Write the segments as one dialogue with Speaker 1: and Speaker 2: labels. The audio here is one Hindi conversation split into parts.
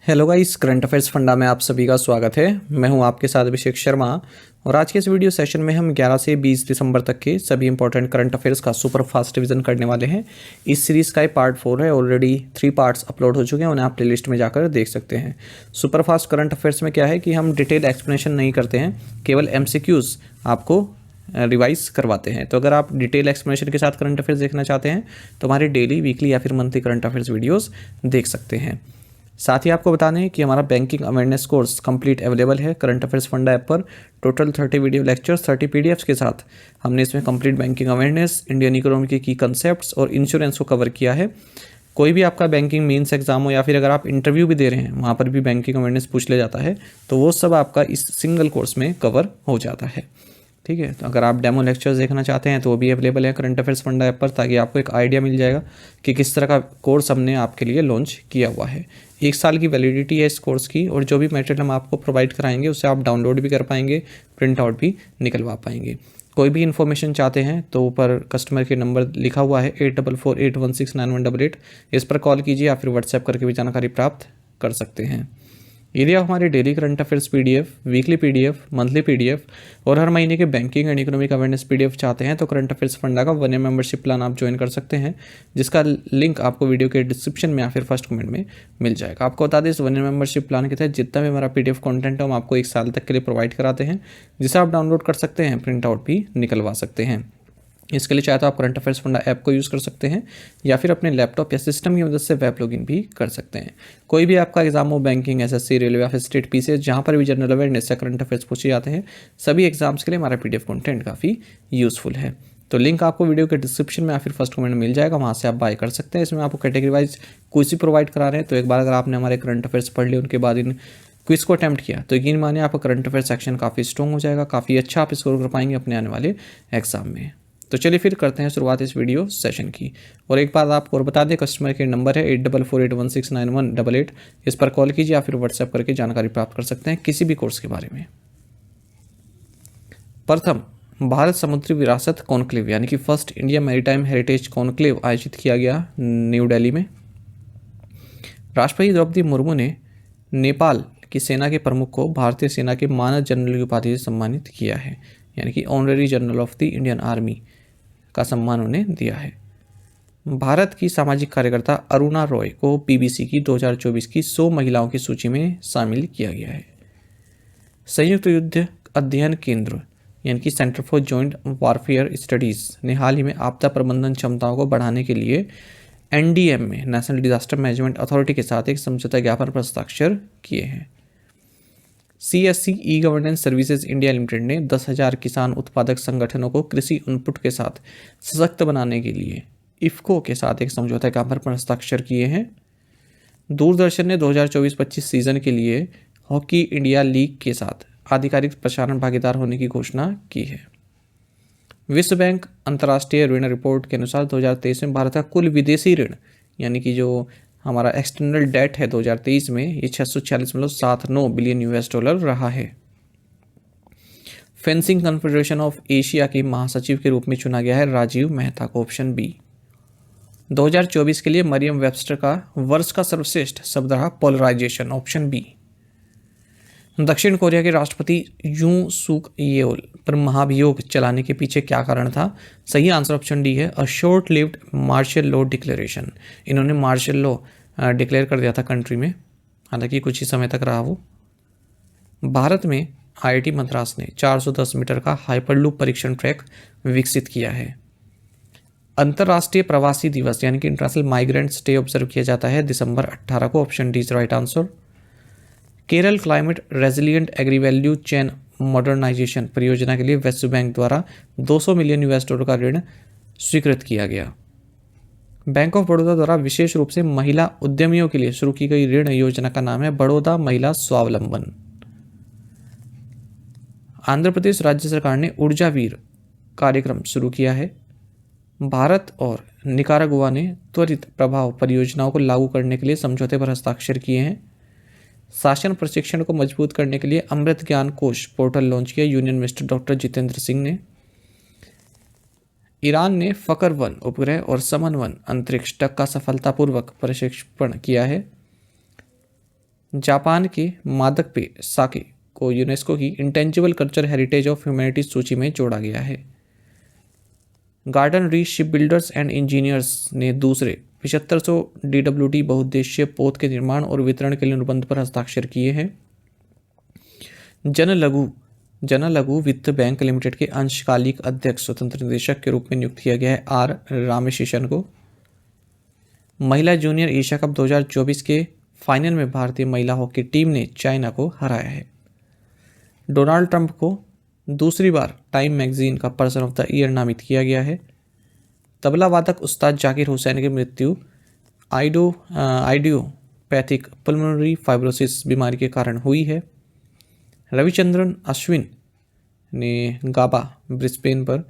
Speaker 1: Hello guys, current affairs funda में आप सभी का स्वागत है। मैं हूं आपके साथ अभिषेक शर्मा और आज के इस वीडियो सेशन में हम 11 से 20 दिसंबर तक के सभी इंपॉर्टेंट करंट अफेयर्स का सुपर फास्ट रिवीजन करने वाले हैं। इस सीरीज़ का ये पार्ट 4 है। ऑलरेडी 3 पार्ट्स अपलोड हो चुके हैं, उन्हें आप प्लेलिस्ट में जाकर देख सकते हैं। सुपर फास्ट करंट अफेयर्स में क्या है कि हम डिटेल एक्सप्लेनेशन नहीं करते हैं, केवल MCQs आपको रिवाइज करवाते हैं। तो अगर आप डिटेल एक्सप्लेनेशन के साथ करंट अफेयर्स देखना चाहते हैं तो हमारे डेली, वीकली या फिर मंथली करंट अफेयर्स वीडियोज़ देख सकते हैं। साथ ही आपको बता दें कि हमारा banking awareness course complete available है करंट अफेयर्स फंडा ऐप पर। टोटल 30 वीडियो लेक्चर्स, 30 PDFs के साथ हमने इसमें complete banking awareness, Indian economy के की कंसेप्ट्स और इंश्योरेंस को कवर किया है। कोई भी आपका बैंकिंग मेंस एग्जाम हो या फिर अगर आप इंटरव्यू भी दे रहे हैं, वहाँ पर भी बैंकिंग अवेयरनेस पूछ लिया जाता है, तो वो सब आपका इस सिंगल कोर्स में कवर हो जाता है। ठीक है, तो अगर आप डेमो लेक्चर्स देखना चाहते हैं तो वो भी अवेलेबल है करंट अफेयर्स फंडा ऐप पर, ताकि आपको एक आइडिया मिल जाएगा कि किस तरह का कोर्स हमने आपके लिए लॉन्च किया हुआ है। 1 साल की वैलिडिटी है इस कोर्स की और जो भी मटेरियल हम आपको प्रोवाइड कराएंगे उसे आप डाउनलोड भी कर पाएंगे, प्रिंट आउट भी निकलवा पाएंगे। कोई भी इन्फॉर्मेशन चाहते हैं तो ऊपर कस्टमर के नंबर लिखा हुआ है 8448169188, इस पर कॉल कीजिए या फिर व्हाट्सएप करके भी जानकारी प्राप्त कर सकते हैं। यदि आप हमारे daily current affairs PDF, weekly PDF, monthly PDF और हर महीने के banking and economic awareness PDF चाहते हैं तो करंट अफेयर्स फंडा का 1 ईयर मेंबरशिप प्लान आप ज्वाइन कर सकते हैं, जिसका लिंक आपको वीडियो के डिस्क्रिप्शन में या फिर फर्स्ट कमेंट में मिल जाएगा। आपको बता दें, इस 1 ईयर मेंबरशिप प्लान के तहत जितना भी हमारा PDF कंटेंट है हम आपको 1 साल तक के लिए प्रोवाइड कराते हैं, जिसे आप डाउनलोड कर सकते हैं, प्रिंट आउट भी निकलवा सकते हैं। इसके लिए चाहे तो आप करंट अफेयर्स फंडा ऐप को यूज़ कर सकते हैं या फिर अपने लैपटॉप या सिस्टम की मदद से वेब लॉगिन भी कर सकते हैं। कोई भी आपका एग्जाम हो, बैंकिंग, SSC, रेलवे या फिर स्टेट PCS, जहाँ पर भी जनरल अवेयरनेस या करंट अफेयर्स पूछे जाते हैं, सभी एग्जाम्स के लिए हमारा PDF कंटेंट काफ़ी यूज़फुल है। तो लिंक आपको वीडियो के डिस्क्रिप्शन में या फिर फर्स्ट कमेंट में मिल जाएगा, वहाँ से आप बाय कर सकते हैं। इसमें आपको कैटेगरी वाइज क्विज भी प्रोवाइड करा रहे हैं, तो एक बार अगर आपने हमारे करंट अफेयर्स पढ़ लिए, उनके बाद इन क्विज को अटैम्प्ट किया, तो यकीन मानिए आपका करंट अफेयर सेक्शन काफ़ी स्ट्रॉन्ग हो जाएगा, काफ़ी अच्छा आप स्कोर कर पाएंगे अपने आने वाले एग्जाम में। तो चलिए फिर करते हैं शुरुआत इस वीडियो सेशन की। और एक बात आपको और बता दें, कस्टमर केयर नंबर है 8448169188, इस पर कॉल कीजिए या फिर व्हाट्सएप करके जानकारी प्राप्त कर सकते हैं किसी भी कोर्स के बारे में। प्रथम भारत समुद्री विरासत कॉन्क्लेव यानी कि first India maritime heritage conclave आयोजित किया गया न्यू दिल्ली में। राष्ट्रपति द्रौपदी मुर्मू ने नेपाल की सेना के प्रमुख को भारतीय सेना के मानद जनरल की उपाधि से सम्मानित किया है, यानी कि honorary general of the Indian army का सम्मान उन्हें दिया है। भारत की सामाजिक कार्यकर्ता अरुणा रॉय को BBC की 2024 की 100 महिलाओं की सूची में शामिल किया गया है। संयुक्त युद्ध अध्ययन केंद्र यानी कि centre for joint warfare studies ने हाल ही में आपदा प्रबंधन क्षमताओं को बढ़ाने के लिए NDM में, नेशनल डिजास्टर मैनेजमेंट अथॉरिटी के साथ एक समझौता ज्ञापन पर हस्ताक्षर किए हैं। CSC e-governance services India limited ने 10,000 किसान उत्पादक संगठनों को कृषि इनपुट के साथ सशक्त बनाने के लिए IFFCO के साथ एक समझौता ज्ञापन पर हस्ताक्षर किए हैं। दूरदर्शन ने 2024-25 सीजन के लिए हॉकी इंडिया लीग के साथ आधिकारिक प्रसारण भागीदार होने की घोषणा की है। विश्व बैंक अंतर्राष्ट्रीय ऋण रिपोर्ट के अनुसार 2023 में भारत का कुल विदेशी ऋण यानी कि जो हमारा एक्सटर्नल डेट है 2023 में, ये 646.79 बिलियन $, रहा है। फेंसिंग कॉन्फेडरेशन ऑफ एशिया के महासचिव के रूप में चुना गया है राजीव मेहता को, ऑप्शन B। 2024 के लिए मरियम वेबस्टर का वर्ष का सर्वश्रेष्ठ शब्द रहा पोलराइजेशन, ऑप्शन B। दक्षिण कोरिया के राष्ट्रपति यूं सुक येओल पर महाभियोग चलाने के पीछे क्या कारण था? सही आंसर ऑप्शन D है, a short lived martial law declaration. इन्होंने मार्शल लॉ डिक्लेयर कर दिया था कंट्री में, हालांकि कुछ ही समय तक रहा वो। भारत में IIT मद्रास ने 410 मीटर का हाइपरलूप परीक्षण ट्रैक विकसित किया है। अंतर्राष्ट्रीय प्रवासी दिवस यानी कि इंटरनेशनल माइग्रेंट्स डे ऑब्जर्व किया जाता है दिसंबर 18 को, option D is right answer. Kerala climate resilient agri value chain modernisation परियोजना के लिए विश्व बैंक द्वारा $200 मिलियन का ऋण स्वीकृत किया गया। बैंक ऑफ बड़ौदा द्वारा विशेष रूप से महिला उद्यमियों के लिए शुरू की गई ऋण योजना का नाम है बड़ौदा महिला स्वावलंबन। आंध्र प्रदेश राज्य सरकार ने ऊर्जावीर कार्यक्रम शुरू किया है। भारत और निकारागुआ ने त्वरित प्रभाव परियोजनाओं को लागू करने के लिए समझौते पर हस्ताक्षर किए हैं। शासन प्रशिक्षण को मजबूत करने के लिए अमृत ज्ञान कोश पोर्टल लॉन्च किया union minister doctor Jitendra Singh ने। ईरान ने फकर-1 उपग्रह और समन-1 अंतरिक्ष तक का सफलतापूर्वक प्रक्षेपण किया है। जापान के मादक पेय साके को यूनेस्को की intangible culture heritage of humanities सूची में जोड़ा गया है। Garden reach ship builders and engineers ने दूसरे 7500 DWD बहुउद्देशीय पोत के निर्माण और वितरण के लिए अनुबंध पर हस्ताक्षर किए हैं। जन लघु वित्त बैंक लिमिटेड के अंशकालिक अध्यक्ष स्वतंत्र निदेशक के रूप में नियुक्त किया गया है R रामेशिशन को। महिला जूनियर एशिया कप 2024 के फाइनल में भारतीय महिला हॉकी टीम ने चाइना को हराया है। डोनाल्ड ट्रंप को दूसरी बार टाइम मैगजीन का पर्सन ऑफ द ईयर नामित किया गया है। तबला वादक उस्ताद जाकिर हुसैन की मृत्यु आइडियोपैथिक पल्मोनरी फाइब्रोसिस बीमारी के कारण हुई है। रविचंद्रन अश्विन ने गाबा ब्रिस्बेन पर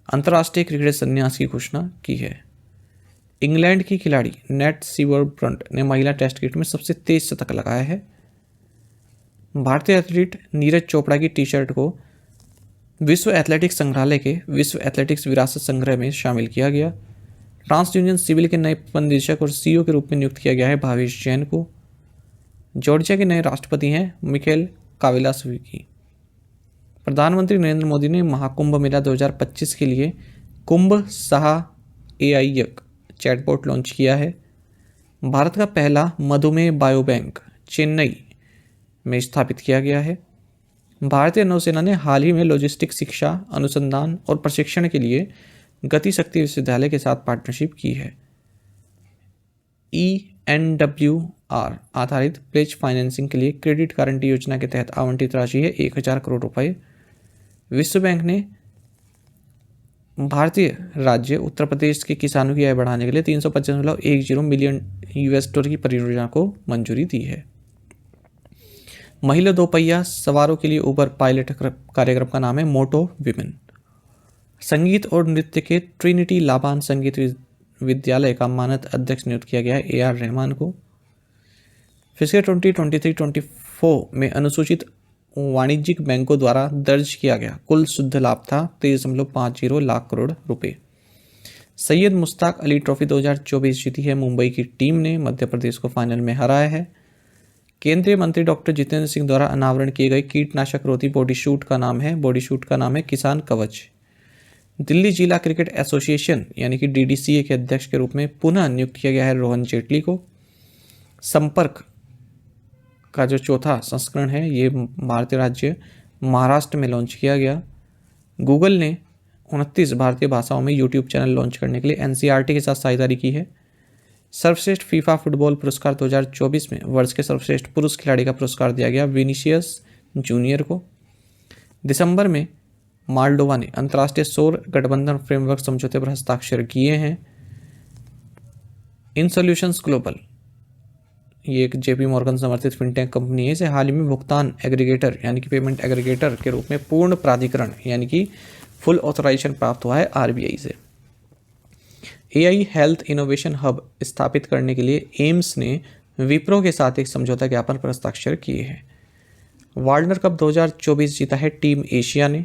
Speaker 1: अंतर्राष्ट्रीय क्रिकेट संन्यास की घोषणा की है। इंग्लैंड की खिलाड़ी नेट सीवरब्रंट ने महिला टेस्ट क्रिकेट में सबसे तेज शतक लगाया है। भारतीय एथलीट नीरज चोपड़ा की टी शर्ट को विश्व एथलेटिक्स संग्रहालय के विश्व एथलेटिक्स विरासत संग्रह में शामिल किया गया। ट्रांस यूनियन सिविल के नए निदेशक और CEO के रूप में नियुक्त किया गया है भावेश जैन को। जॉर्जिया के नए राष्ट्रपति हैं मिखेल कावेलासविकी। प्रधानमंत्री नरेंद्र मोदी ने महाकुंभ मेला 2025 के लिए कुंभ सहायक चैटबॉट लॉन्च किया है। भारत का पहला मधुमेह बायोबैंक चेन्नई में स्थापित किया गया है। भारतीय नौसेना ने हाल ही में लॉजिस्टिक्स शिक्षा अनुसंधान और प्रशिक्षण के लिए गति शक्ति विश्वविद्यालय के साथ पार्टनरशिप की है। ENWR आधारित प्लेज फाइनेंसिंग के लिए क्रेडिट गारंटी योजना के तहत आवंटित राशि है 1000 करोड़ रुपए। विश्व बैंक ने भारतीय राज्य उत्तर प्रदेश के किसानों की आय बढ़ाने के लिए 355.10 मिलियन $US की परियोजना को मंजूरी दी है। महिला दोपहिया सवारों के लिए उबर पायलट कार्यक्रम का नाम है मोटो विमेन। संगीत और नृत्य के ट्रिनिटी लाबान संगीत विद्यालय का मानद अध्यक्ष नियुक्त किया गया है AR रहमान को। फिस्कल 2023-24 में अनुसूचित वाणिज्यिक बैंकों द्वारा दर्ज किया गया कुल शुद्ध लाभ था 23.50 लाख करोड़ रुपए। सैयद मुश्ताक अली ट्रॉफी 2024 जीती है मुंबई की टीम ने मध्य प्रदेश को फाइनल में हराया है। केंद्रीय मंत्री डॉक्टर जितेंद्र सिंह द्वारा अनावरण किए गए कीटनाशक रोधी बॉडी सूट का नाम है किसान कवच। दिल्ली जिला क्रिकेट एसोसिएशन यानी कि DDCA के अध्यक्ष के रूप में पुनः नियुक्त किया गया है रोहन जेटली को। संपर्क का जो चौथा संस्करण है ये भारतीय राज्य महाराष्ट्र में लॉन्च किया गया। गूगल ने 29 भारतीय भाषाओं में YouTube चैनल लॉन्च करने के लिए NCERT के साथ साझेदारी की है। सर्वश्रेष्ठ फीफा फुटबॉल पुरस्कार 2024 में वर्ष के सर्वश्रेष्ठ पुरुष खिलाड़ी का पुरस्कार दिया गया विनीसियस जूनियर को। दिसंबर में माल्डोवा ने अंतर्राष्ट्रीय सौर गठबंधन फ्रेमवर्क समझौते पर हस्ताक्षर किए हैं। इन सॉल्यूशंस ग्लोबल ये एक JP मॉर्गन समर्थित फिनटेक कंपनी है। इसे हाल ही में भुगतान एग्रीगेटर यानी कि पेमेंट एग्रीगेटर के रूप में पूर्ण प्राधिकरण यानी कि फुल ऑथराइजेशन प्राप्त हुआ है RBI से। AI हेल्थ इनोवेशन हब स्थापित करने के लिए एम्स ने विप्रो के साथ एक समझौता ज्ञापन पर हस्ताक्षर किए हैं। वार्डनर कप 2024 जीता है टीम एशिया ने।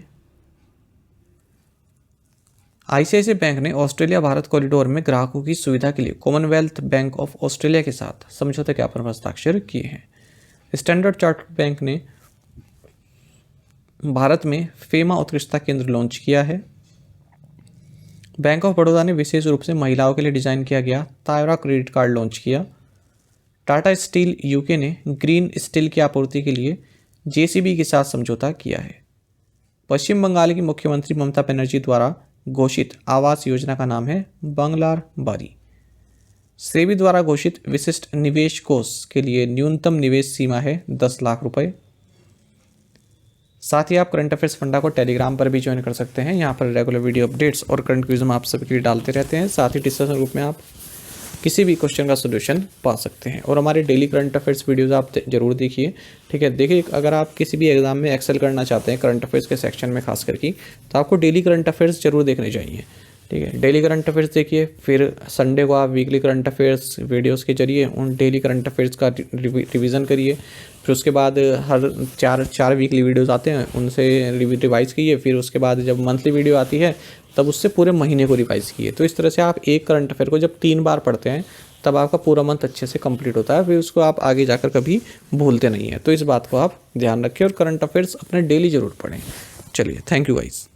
Speaker 1: ICICI बैंक ने ऑस्ट्रेलिया भारत कॉरिडोर में ग्राहकों की सुविधा के लिए कॉमनवेल्थ बैंक ऑफ ऑस्ट्रेलिया के साथ समझौते ज्ञापन पर हस्ताक्षर किए हैं। स्टैंडर्ड चार्टर्ड बैंक ने भारत में फेमा उत्कृष्टता केंद्र लॉन्च किया है। बैंक ऑफ बड़ौदा ने विशेष रूप से महिलाओं के लिए डिजाइन किया गया तायरा क्रेडिट कार्ड लॉन्च किया। टाटा स्टील UK ने ग्रीन स्टील की आपूर्ति के लिए JCB के साथ समझौता किया है। पश्चिम बंगाल की मुख्यमंत्री ममता बनर्जी द्वारा घोषित आवास योजना का नाम है बंगलार बारी। सेबी द्वारा घोषित विशिष्ट निवेश कोष के लिए न्यूनतम निवेश सीमा है 10 लाख रुपए। साथ ही आप करंट अफेयर्स फंडा को टेलीग्राम पर भी ज्वाइन कर सकते हैं। यहाँ पर रेगुलर वीडियो अपडेट्स और करंट क्विज हम आप सभी के लिए डालते रहते हैं। साथ ही डिस्कशन ग्रुप में आप किसी भी क्वेश्चन का सोल्यूशन पा सकते हैं। और हमारे डेली करंट अफेयर्स वीडियोस आप जरूर देखिए, ठीक है। देखिए, अगर आप किसी भी एग्जाम में एक्सेल करना चाहते हैं करंट अफेयर्स के सेक्शन में खास करके, तो आपको डेली करंट अफेयर्स जरूर देखने चाहिए, ठीक है। डेली करंट अफेयर्स देखिए, फिर संडे को आप वीकली करंट अफेयर्स वीडियोस के जरिए उन डेली करंट अफेयर्स का रिवीजन करिए। फिर उसके बाद हर चार वीकली वीडियोस आते हैं, उनसे रिवाइज़ कीजिए। फिर उसके बाद जब मंथली वीडियो आती है तब उससे पूरे महीने को रिवाइज़ कीजिए। तो इस तरह से आप एक करंट अफेयर को जब 3 बार पढ़ते हैं तब आपका पूरा मंथ अच्छे से कंप्लीट होता है, फिर उसको आप आगे जाकर कभी भूलते नहीं हैं। तो इस बात को आप ध्यान रखें और करंट अफेयर्स अपने डेली ज़रूर पढ़ें। चलिए, थैंक यू गाइस।